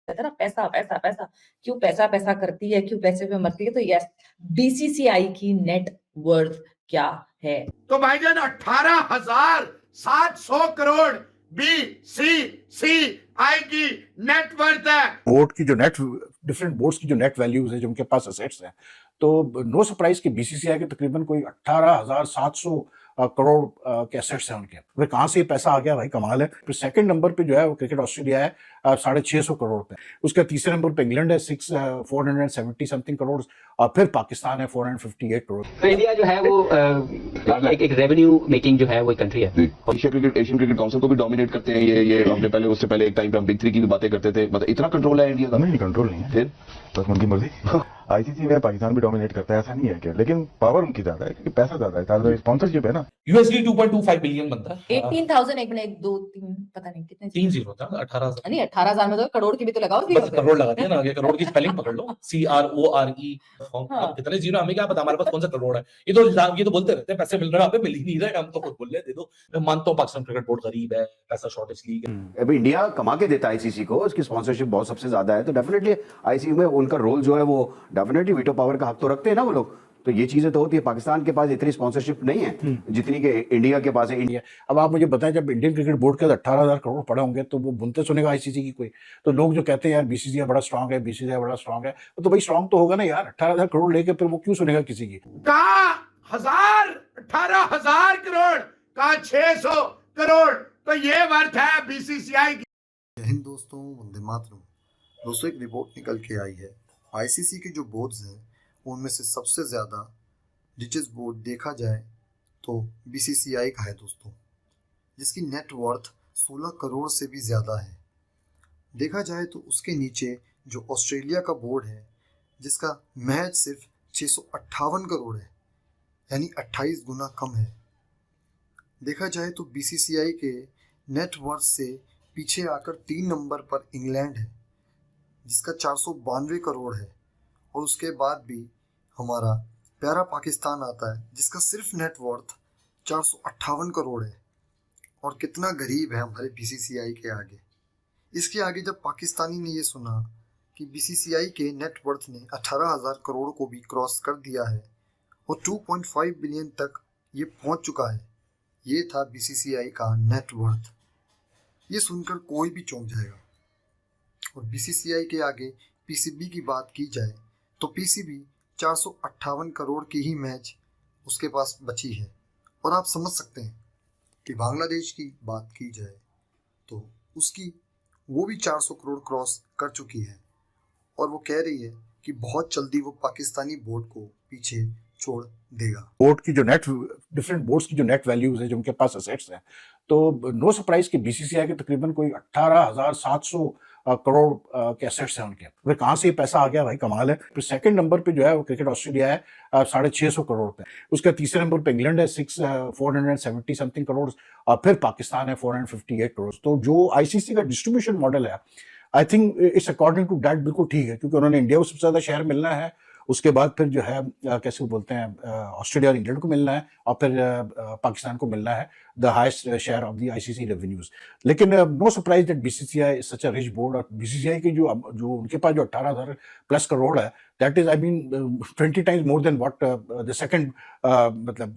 कहते हैं ना पैसा पैसा पैसा, क्यों पैसा पैसा करती है, क्यों पैसे पे मरती है। तो यस, बीसीसीआई की नेट वर्थ क्या है? तो भाईजान 18,700 करोड़ बीसीसीआई की नेट वर्थ है। बोर्ड की जो नेट डिफरेंट बोर्ड्स की जो नेट वैल्यूज है, जो उनके पास असेट्स हैं, तो नो सरप्राइज कि बीसीसीआई के तकरीबन कोई 18,700 करोड़ के एसेट्स हैं उनके। फिर कहाँ से ये पैसा आ गया भाई, कमाल है। फिर सेकंड नंबर पे जो है वो क्रिकेट ऑस्ट्रेलिया है 650 करोड़ पे। उसका तीसरे नंबर पे इंग्लैंड है 470 समथिंग करोड़, और फिर पाकिस्तान है 458 करोड़। तो इंडिया जो है वो एक रेवेन्यू मेकिंग जो है वो कंट्री है। एशियन क्रिकेट काउंसिल को भी डोमिनेट करते हैं ये हमने पहले उससे पहले एक टाइम पे हम बिग 3 की भी बातें करते थे। मतलब इतना कंट्रोल है इंडिया का? नहीं, कंट्रोल नहीं है, फिर बस उनकी मर्जी। आईसीसी में पाकिस्तान भी डोमिनेट करता है, ऐसा नहीं है क्या, लेकिन पावर उनकी ज्यादा है क्योंकि पैसा ज्यादा है, ज्यादा स्पॉन्सरशिप है ना। यूएसडी 2.25 बिलियन बनता है। 18,000 एक मिनट 2 3 पता नहीं कितने 3-0 था 18,000 नहीं 18,000 में तो करोड़ की भी तो लगाओ। बस करोड़ लगाते हैं ना, ये करोड़ की स्पेलिंग पकड़ लो, CRORE। हाँ। कितने जीरो हमें क्या पता, हमारे पास कौन सा करोड़ है। ये तो बोलते रहते हैं पैसे मिल रहे हैं, हमें मिल ही नहीं रहे, हम तो खुद बोल रहे दे दो। मैं मानता हूँ पाकिस्तान क्रिकेट बोर्ड गरीब है, पैसा शॉर्टेज लीग है। अभी इंडिया कमा के देता है आईसीसी को, उसकी स्पॉन्सरशिप बहुत सबसे ज्यादा है, तो डेफिनेटली आईसीसी में उनका रोल जो है वो डेफिनेटली वीटो पावर का हक तो रखते हैं ना वो लोग। तो ये चीजें तो होती है। पाकिस्तान के पास इतनी स्पॉन्सरशिप नहीं है जितनी के इंडिया के पास है। इंडिया अब आप मुझे बताएं, जब इंडियन क्रिकेट बोर्ड के 18,000 करोड़ पड़े होंगे तो वो बुनते सुनेगा आईसीसी की कोई? तो लोग जो कहते हैं यार बीसीसीआई बड़ा स्ट्रांग है, बीसीसीआई बड़ा स्ट्रांग है, तो भाई स्ट्रांग तो होगा ना यार। 18,000 करोड़ लेके फिर वो क्यों सुनेगा किसी की? कहा 18,000 करोड़, कहा 600 करोड़, तो ये वर्थ है बीसीसीआई की। जय हिंद दोस्तों, वंदे मातरम। दोस्तों एक रिपोर्ट निकल के आई है, आईसीसी के जो बोर्ड्स हैं उनमें से सबसे ज़्यादा रिचेस्ट बोर्ड देखा जाए तो बीसीसीआई का है दोस्तों, जिसकी नेट वर्थ 16 करोड़ से भी ज़्यादा है। देखा जाए तो उसके नीचे जो ऑस्ट्रेलिया का बोर्ड है, जिसका महज सिर्फ 658 करोड़ है, यानी 28 गुना कम है। देखा जाए तो बीसीसीआई के नेट वर्थ से पीछे आकर 3 नंबर पर इंग्लैंड है, जिसका 492 करोड़ है, और उसके बाद भी हमारा प्यारा पाकिस्तान आता है, जिसका सिर्फ नेट वर्थ 458 करोड़ है। और कितना गरीब है हमारे बीसीसीआई के आगे। इसके आगे जब पाकिस्तानी ने ये सुना कि बीसीसीआई के नेट वर्थ ने 18,000 करोड़ को भी क्रॉस कर दिया है और 2.5 बिलियन तक ये पहुंच चुका है, ये था बीसीसीआई का नेट वर्थ। ये सुनकर कोई भी चौंक जाएगा। और बीसीसीआई के आगे पीसीबी की बात की जाए तो पीसीबी 458 करोड़ की ही मैच उसके पास बची है। और आप समझ सकते हैं कि बांग्लादेश की बात की जाए तो उसकी वो भी 400 करोड़ क्रॉस कर चुकी है, और वो कह रही है कि बहुत जल्दी वो पाकिस्तानी बोर्ड को पीछे छोड़ देगा। बोर्ड की जो नेट डिफरेंट बोर्ड्स की जो नेट वैल्यूज है, जो उनके पास असेट्स हैं, तो नो सरप्राइज कि बीसीसीआई के तकरीबन कोई 18,700 करोड़ के एसेट्स हैं उनके। फिर कहाँ से ये पैसा आ गया भाई, कमाल है। फिर सेकंड नंबर पे जो है वो क्रिकेट ऑस्ट्रेलिया है 650 करोड़ पे। उसका तीसरे नंबर पे इंग्लैंड है 470 समथिंग करोड़, और फिर पाकिस्तान है 458 करोड़। तो जो आईसीसी का डिस्ट्रीब्यूशन मॉडल है, I think it's according to that बिल्कुल ठीक है, क्योंकि उन्होंने इंडिया को सबसे ज्यादा शेयर मिलना है, उसके बाद फिर जो है कैसे बोलते हैं ऑस्ट्रेलिया और इंग्लैंड को मिलना है, और फिर पाकिस्तान को मिलना है the highest share of the ICC revenues. लेकिन no surprise that BCCI is such a rich board. और बीसीसीआई की जो उनके पास जो 18,000 प्लस करोड़ है, that is I mean 20 times more than what the second मतलब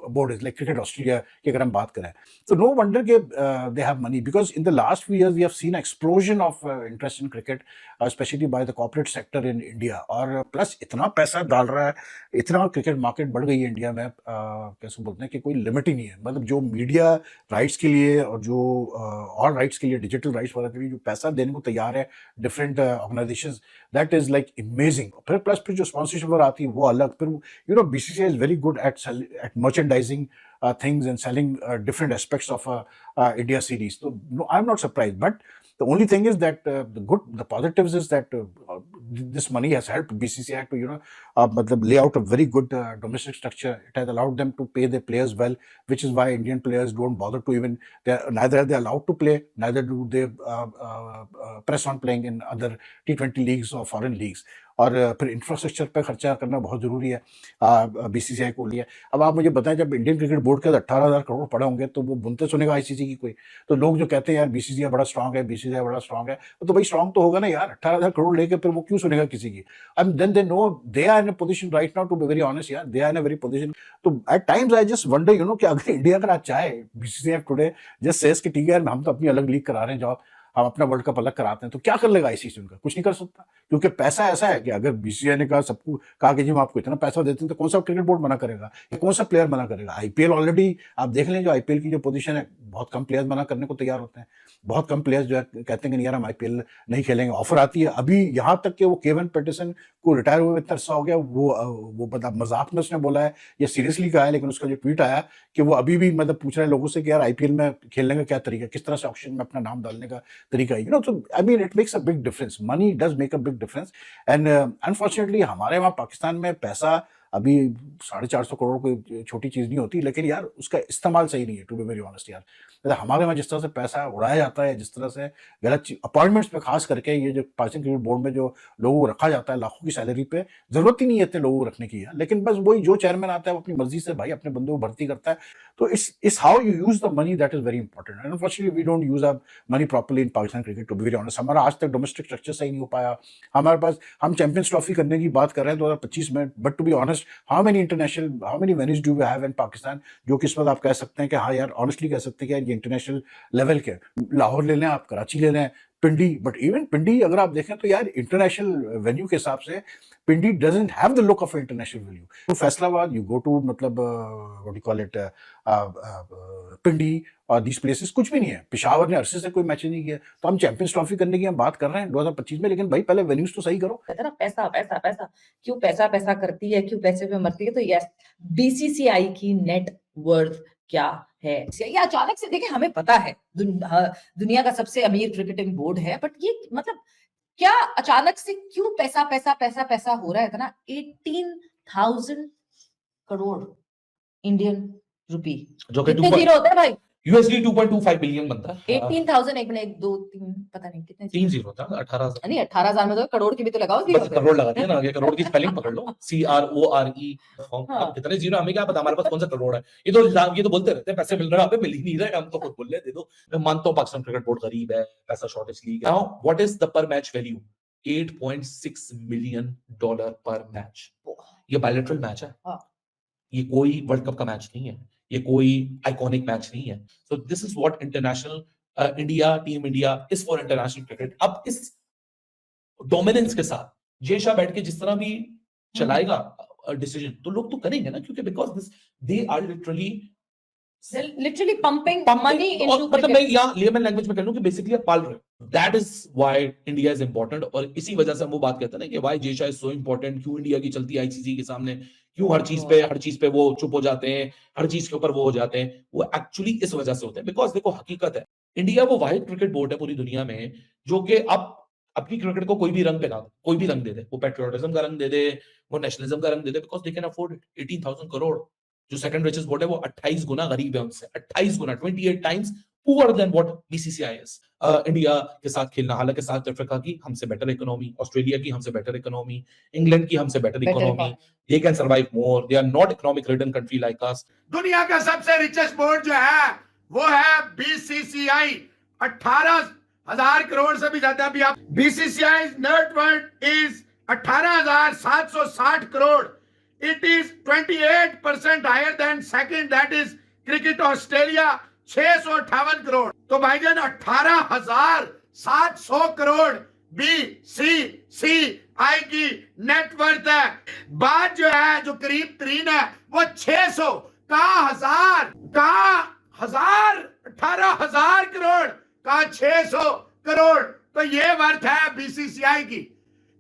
board is like cricket Australia की अगर हम बात करें। तो नो वंडर के they have money, because in the last few years we have scene explosion of interest in cricket, specially by the corporate sector in India. और plus इतना पैसा डाल रहा है, इतना क्रिकेट मार्केट बढ़ गई है इंडिया में, कैसे बोलते हैं कि कोई लिमिट ही नहीं है। मतलब जो मीडिया राइट्स के लिए और जो और राइट्स के लिए, डिजिटल राइट्स वगैरह के लिए जो पैसा देने को तैयार है different organisations, that is like imaging. फिर प्लस फिर जो स्पॉन्सरशिप वगैरह आती है वो अलग। फिर you know BCCI is very good at merchandising things and selling different aspects of India series. So no, I'm not surprised. But the only thing is that the positives is that this money has helped BCCI to मतलब lay out a very good domestic structure. It has allowed them to pay their players well, which is why Indian players don't bother to even, neither are they allowed to play, neither do they press on playing in other T20 leagues or foreign leagues. और फिर infrastructure पे खर्चा करना बहुत जरूरी है BCCI को लिए। अब आप मुझे बताएं, जब इंडियन क्रिकेट बोर्ड के 18,000 करोड़ पड़े होंगे तो वो बुनते सुनेगा आईसीसी की कोई? तो लोग जो कहते हैं यार बीसीसीआई बड़ा स्ट्रांग है, बीसीसीआई बड़ा स्ट्रांग है, तो भाई स्ट्रांग तो होगा ना यार। 18,000 करोड़ लेके फिर वो क्यों सुनेगा किसी की? And then they know they are in a position right now, to be very honest यार, they are in a very position. तो at times I just wonder you know कि अगर इंडिया का चाहे, बीसीसीआई टुडे जस्ट सेज कि ठीक है हम तो अपनी अलग लीग करा रहे हैं, जॉब हम अपना वर्ल्ड कप अलग कराते हैं, तो क्या कर लेगा आईसीसी? उनका कुछ नहीं कर सकता, क्योंकि पैसा ऐसा है कि अगर बीसीसीआई ने कहा सबको कहा कि जी हम आपको इतना पैसा देते हैं, तो कौन सा क्रिकेट बोर्ड मना करेगा या कौन सा प्लेयर मना करेगा? आईपीएल ऑलरेडी आप देख लें, जो आईपीएल की जो पोजीशन है, बहुत कम प्लेयर्स मना करने को तैयार होते हैं, बहुत कम प्लेयर्स जो है कहते हैं कि यार हम आईपीएल नहीं खेलेंगे। ऑफर आती है अभी यहाँ तक कि वो केवन पैटरसन को रिटायर हुए इतना अरसा हो गया, वो मतलब मजाक में उसने बोला है या सीरियसली कहा है, लेकिन उसका जो ट्वीट आया कि वो अभी भी मतलब पूछ रहे हैं लोगों से कि यार आईपीएल में खेलने का क्या तरीका, किस तरह से ऑक्शन में अपना नाम डालने का तरीका है, यू नो। तो I mean it makes a big difference, money does make a big difference. And unfortunately हमारे वहाँ पाकिस्तान में पैसा अभी 450 करोड़ कोई छोटी चीज नहीं होती, लेकिन यार उसका इस्तेमाल सही नहीं है, टू बी वेरी ऑनेस्ट यार। हमारे वहाँ जिस तरह से पैसा उड़ाया जाता है, जिस तरह से गलत अपॉइंटमेंट्स पे खास करके, ये जो पाकिस्तान क्रिकेट बोर्ड में जो लोगों को रखा जाता है लाखों की सैलरी पे, जरूरत ही नहीं है इतने लोगों को रखने की है, लेकिन बस वही जो चेयरमैन आता है वो अपनी मर्जी से भाई अपने बंदों को भर्ती करता है। तो इस how you use the money that is very important. And unfortunately we don't use a money properly in Pakistan cricket, to be very honest. हमारा आज तक डोमेस्टिक स्ट्रक्चर सही नहीं हो पाया। हमारे पास, हम चैंपियंस ट्रॉफी करने की बात कर रहे हैं 2025 में, but to be honest how many venues do we have in Pakistan, जो कि इस वक्त आप कह सकते हैं कि हाँ यार ऑनेस्टली कह सकते हैं कि यार ये इंटरनेशनल लेवल के। लाहौर ले लें आप, कराची ले लें, पिंडी, बट इवन पिंडी अगर आप देखें तो यार इंटरनेशनल वेन्यू के हिसाब से Pindi doesn't have the look of international venue. तो फैसलाबाद, यू गो टू मतलब what do call it, Pindi और दीस प्लेसेस कुछ भी नहीं है। पेशावर ने अरसे से कोई मैच नहीं किया, तो हम चैंपियंस ट्रॉफी करने की हम बात कर रहे हैं 2025 में, लेकिन भाई पहले वेन्यूज तो सही करो। कहते हैं ना पैसा पैसा पैसा, क्यों पैसा पैसा करती है, क्यों पैसे पे मरती है? तो यस, बीसीसीआई की नेट वर्थ क्या है? ये अचानक से देखिए, हमें पता है दुनिया का सबसे अमीर क्रिकेटिंग बोर्ड है, बट ये मतलब क्या अचानक से क्यों पैसा पैसा पैसा पैसा हो रहा है इतना? 18,000 करोड़ इंडियन रुपी, जो कि कितने जीरो होता है भाई? यूएसडी 2.25 बिलियन बनता है। 18,000 एक मिनट, 1 2 3 पता नहीं कितने 3 जीरो था, 18,000 नहीं, 18,000 में तो करोड़ की भी तो लगाओ। बस करोड़ लगाते हैं ना, ये करोड़ की स्पेलिंग पकड़ लो, CRORE। हाँ। कितने जीरो हमें क्या पता, हमारे पास कौन सा करोड़ है? ये तो बोलते रहते हैं पैसे मिल रहे हैं, हमें मिल ही नहीं रहे, हम तो खुद बोल रहे दे दो। मैं मानता हूँ पाकिस्तान क्रिकेट बोर्ड गरीब है, पैसा शॉर्टेज लीग है। नाउ व्हाट इज द पर मैच वैल्यू? $8.6 मिलियन पर मैच। ये बायलैटरल मैच है, ये कोई वर्ल्ड कप का मैच नहीं है, ये कोई आइकॉनिक मैच नहीं है। So this is what international India, team India is for international cricket. अब इस डोमिनेंस के साथ जय शाह बैठ के जिस तरह भी चलाएगा डिसीजन, तो लोग तो करेंगे ना, क्योंकि because this they are literally pumping money into मतलब cricket. मैं यहाँ लेमन लैंग्वेज में कह लूं कि बेसिकली आप पाल रहे हो। That is why India is important, और इसी वजह से हम वो बात कहते हैं ना कि why Jay Shah is so important, क्यों इंडिया की चलती है आईसीसी के सामने, क्यों हर चीज पे वो चुप हो जाते हैं, हर चीज के ऊपर वो हो जाते हैं। वो एक्चुअली इस वजह से होते हैं, बिकॉज देखो हकीकत है, इंडिया वो वाहिद क्रिकेट बोर्ड है पूरी दुनिया में जो कि अब अपनी क्रिकेट को कोई भी रंग पे कोई भी रंग दे दे, वो पेट्रियोटिज्म का रंग दे दे, वो नेशनलिज्म का रंग दे दे, because they can afford it. 18,000 crore, जो सेकंड रिचेस्ट बोर्ड है वो 28 गुना गरीब है उनसे, 28 गुना, 28 times poor than what BCCI is. India के साथ खेलना, हालांकि साउथ अफ्रीका की हमसे बेटर इकोनॉमी, ऑस्ट्रेलिया की हमसे बेटर इकोनॉमी, इंग्लैंड की हमसे better economy, they can survive more, they are not economic ridden country like us. दुनिया का सबसे रिचेस्ट बोर्ड जो है वो है बीसीसीआई, 18,000 करोड़ से भी ज्यादा। भी आप BCCI net worth is 18,760 crore. It is 28% higher than second, that is cricket Australia, 658 crore. तो भाईजान 18,700 करोड़ बीसीसीआई की नेटवर्थ है। बात जो है जो करीब तरीन है वो 600 का हजार 18,000 करोड़ का 600 करोड़। तो ये वर्थ है बीसीसीआई की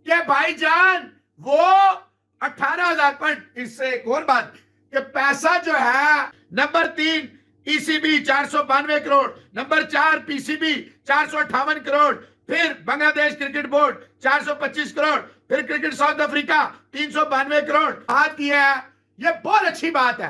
कि भाईजान वो 18,000। पर इससे एक और बात कि पैसा जो है number 3 ECB 492 crore, number 4 PCB 458 crore, फिर बांग्लादेश क्रिकेट बोर्ड 425 करोड़, फिर क्रिकेट साउथ अफ्रीका 392 करोड़ बात की है। ये बहुत अच्छी बात है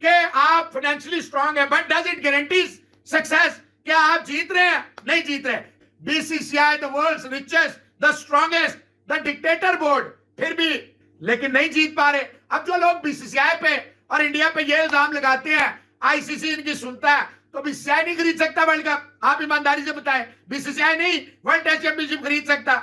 कि आप फाइनेंशियली स्ट्रांग है, but does it guarantees success? क्या आप जीत रहे हैं? नहीं जीत रहे। BCCI the world's richest, the strongest, the dictator board, फिर भी लेकिन नहीं जीत पा रहे। अब जो लोग बीसीसीआई पे और इंडिया पे ये इल्जाम लगाते हैं आईसीसी इनकी सुनता है, तो बीसीसीआई नहीं खरीद सकता वर्ल्ड कप। आप ईमानदारी से बताएं, बीसीसीआई नहीं वर्ल्ड टेस्ट चैंपियनशिप खरीद सकता।